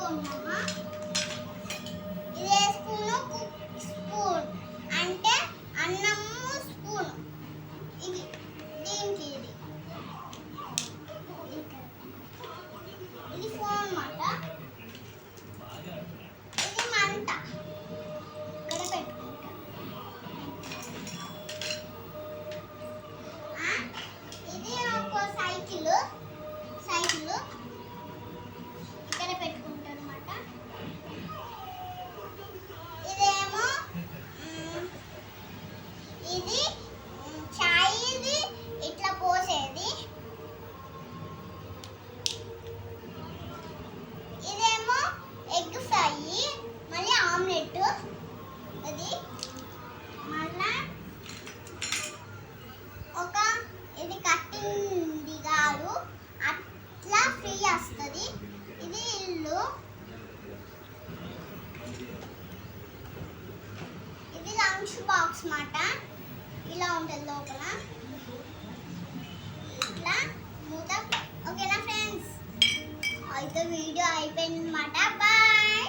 వేసుకున్నామా. ఇది వేసుకున్నాం స్పూన్ అంటే అన్నము స్పూన్. ఇది దీనికి ఇది ఫోన్ అన్నమాట. ఇది మంట ఇక్కడ పెట్టుకుంటాం. ఇది ఒక సైకిల్ ఇక్కడ పెట్టుకుంటాం అన్నమాట. ఇదేమో ఇది చాయ్, ఇది ఇట్లా పోసేది. ఇదేమో ఎగ్ ఫ్రై, మళ్ళీ ఆమ్లెట్. అది మళ్ళా ఒక ఇది కట్టింది కాదు, అట్లా ఫ్రీ వస్తుంది. ఇది ఇల్లు, ఇది లంచ్ బాక్స్ మాట. ఇలా ఉంటుంది లోపల, ఇట్లా మూత. ఓకేనా ఫ్రెండ్స్, అయితే వీడియో అయిపోయింది అన్నమాట. బాయ్.